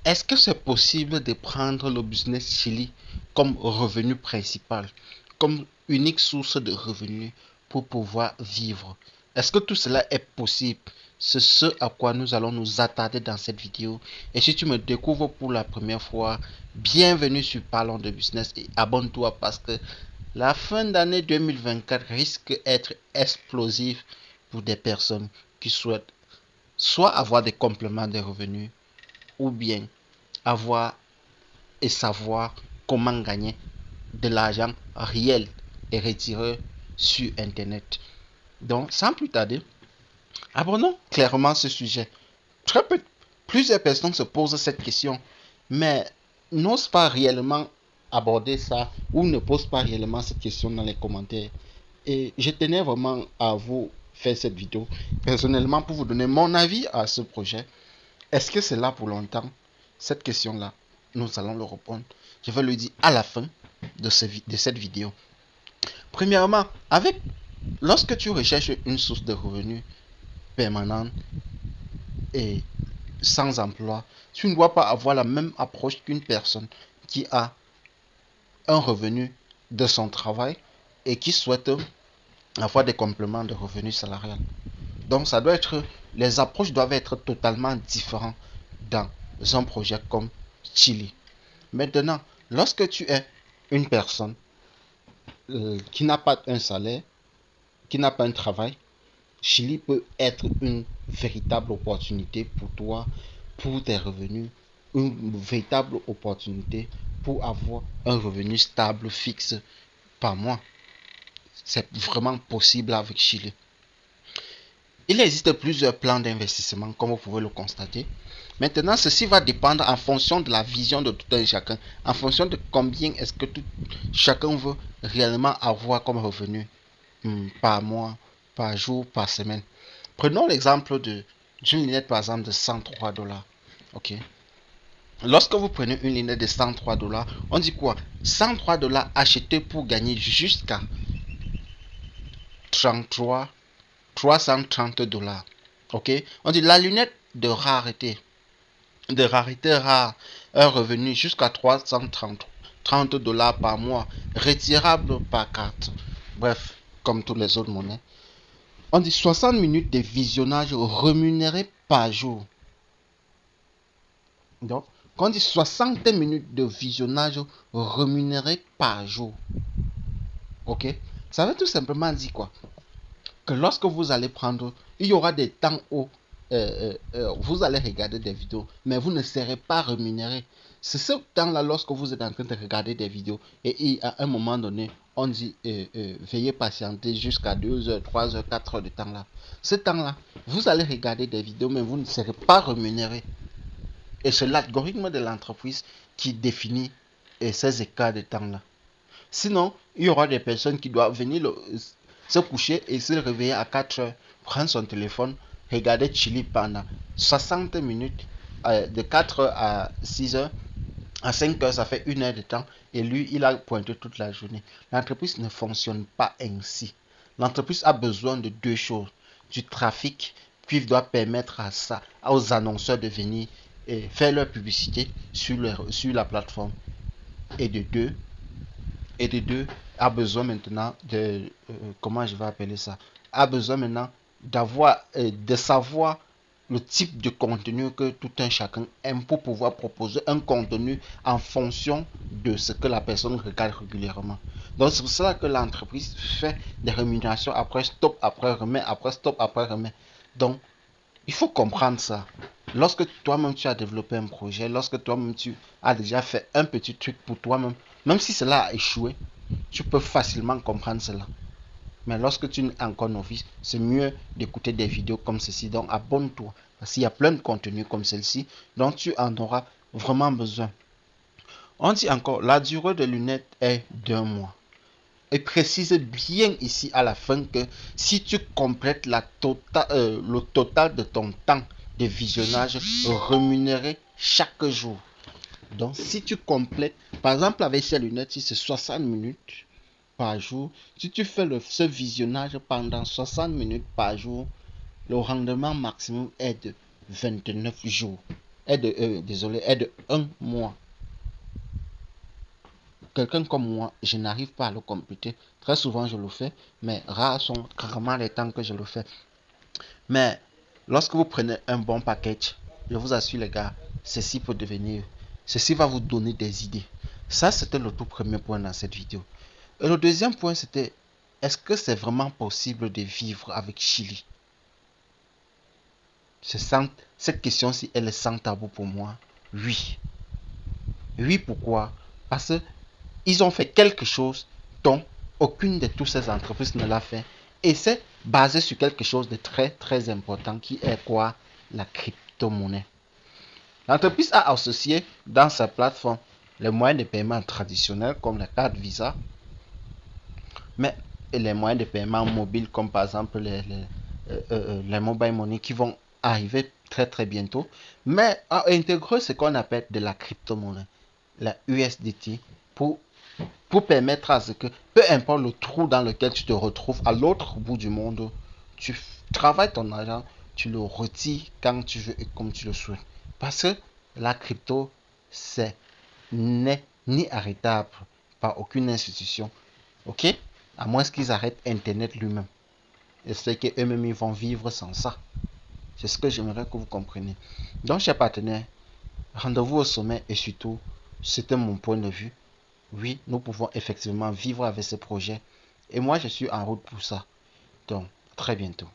Est-ce que c'est possible de prendre le business Chili comme revenu principal, comme unique source de revenus pour pouvoir vivre? Est-ce que tout cela est possible? C'est ce à quoi nous allons nous attarder dans cette vidéo. Et si tu me découvres pour la première fois, bienvenue sur Parlons de Business et abonne-toi parce que la fin d'année 2024 risque d'être explosive pour des personnes qui souhaitent soit avoir des compléments de revenus ou bien avoir et savoir comment gagner de l'argent réel et retirer sur Internet. Donc, sans plus tarder, abordons clairement ce sujet. Très peu, plusieurs personnes se posent cette question, mais n'osent pas réellement aborder ça ou ne posent pas réellement cette question dans les commentaires. Et je tenais vraiment à vous faire cette vidéo personnellement pour vous donner mon avis à ce projet. Est-ce que c'est là pour longtemps? Cette question-là, nous allons le répondre. Je vais le dire à la fin de cette vidéo. Premièrement, lorsque tu recherches une source de revenus permanente et sans emploi, tu ne dois pas avoir la même approche qu'une personne qui a un revenu de son travail et qui souhaite avoir des compléments de revenus salarial. Donc, les approches doivent être totalement différentes dans un projet comme Chili. Maintenant, lorsque tu es une personne qui n'a pas un salaire, qui n'a pas un travail, Chili peut être une véritable opportunité pour toi, pour tes revenus, une véritable opportunité pour avoir un revenu stable, fixe par mois. C'est vraiment possible avec Chili. Il existe plusieurs plans d'investissement, comme vous pouvez le constater. Maintenant, ceci va dépendre en fonction de la vision de tout un chacun, en fonction de combien est-ce que chacun veut réellement avoir comme revenu par mois, par jour, par semaine. Prenons l'exemple d'une lunette, par exemple, de 103 $. Ok. Lorsque vous prenez une lunette de 103 $, on dit quoi? 103 $ achetés pour gagner jusqu'à 330 $. Ok. On dit la lunette de rareté rare, un revenu jusqu'à 330 $ par mois, retirable par carte. Bref, comme toutes les autres monnaies. On dit 60 minutes de visionnage rémunéré par jour. Donc, quand on dit 60 minutes de visionnage rémunéré par jour, ok, ça veut tout simplement dire quoi? Que lorsque vous allez prendre, il y aura des temps où vous allez regarder des vidéos, mais vous ne serez pas rémunéré. C'est ce temps-là lorsque vous êtes en train de regarder des vidéos et à un moment donné, on dit veuillez patienter jusqu'à 2 heures, 3 heures, 4 heures de temps là. Ce temps-là, vous allez regarder des vidéos, mais vous ne serez pas rémunéré. Et c'est l'algorithme de l'entreprise qui définit ces écarts de temps là. Sinon, il y aura des personnes qui doivent venir se coucher et se réveiller à 4 heures, prendre son téléphone, regarder Chili pendant 60 minutes, de 4 heures à 6 heures. À 5 heures, ça fait 1 heure de temps et lui, il a pointé toute la journée. L'entreprise ne fonctionne pas ainsi. L'entreprise a besoin de deux choses. Du trafic, puis il doit permettre à ça, aux annonceurs de venir et faire leur publicité sur la plateforme. Et de deux, a besoin maintenant comment je vais appeler ça, a besoin maintenant de savoir le type de contenu que tout un chacun aime pour pouvoir proposer un contenu en fonction de ce que la personne regarde régulièrement. Donc c'est pour cela que l'entreprise fait des rémunérations après stop, après remet, après stop, après remet. Donc il faut comprendre ça. Lorsque toi-même tu as développé un projet, lorsque toi-même tu as déjà fait un petit truc pour toi-même, même si cela a échoué, tu peux facilement comprendre cela. Mais lorsque tu es encore novice, c'est mieux d'écouter des vidéos comme ceci. Donc abonne-toi. Parce qu'il y a plein de contenus comme celle-ci dont tu en auras vraiment besoin. On dit encore, la durée de lunettes est d'1 mois. Et précise bien ici à la fin que si tu complètes le total de ton temps de visionnage rémunéré chaque jour. Donc si tu complètes, par exemple avec ces lunettes, si c'est 60 minutes par jour, si tu fais ce visionnage pendant 60 minutes par jour, le rendement maximum est de 29 jours. est de 1 mois. Quelqu'un comme moi, je n'arrive pas à le computer. Très souvent, je le fais, mais rares sont carrément les temps que je le fais. Mais lorsque vous prenez un bon package, je vous assure les gars, ceci va vous donner des idées. Ça, c'était le tout premier point dans cette vidéo. Et le deuxième point, c'était, est-ce que c'est vraiment possible de vivre avec Chili? Cette question-ci, elle est sans tabou pour moi. Oui. Oui, pourquoi? Parce qu'ils ont fait quelque chose dont aucune de toutes ces entreprises ne l'a fait. Et c'est basé sur quelque chose de très, très important qui est quoi? La crypto-monnaie. L'entreprise a associé dans sa plateforme les moyens de paiement traditionnels comme la carte Visa, mais les moyens de paiement mobiles comme par exemple les mobile money qui vont arriver très très bientôt, mais à intégrer ce qu'on appelle de la crypto-monnaie, la USDT, pour permettre à ce que, peu importe le trou dans lequel tu te retrouves à l'autre bout du monde, tu travailles ton argent, tu le retires quand tu veux et comme tu le souhaites. Parce que la crypto, n'est ni arrêtable par aucune institution. Ok? À moins qu'ils arrêtent Internet lui-même. Et c'est qu'eux-mêmes, ils vont vivre sans ça. C'est ce que j'aimerais que vous compreniez. Donc, chers partenaires, rendez-vous au sommet et surtout, c'était mon point de vue. Oui, nous pouvons effectivement vivre avec ce projet. Et moi, je suis en route pour ça. Donc, très bientôt.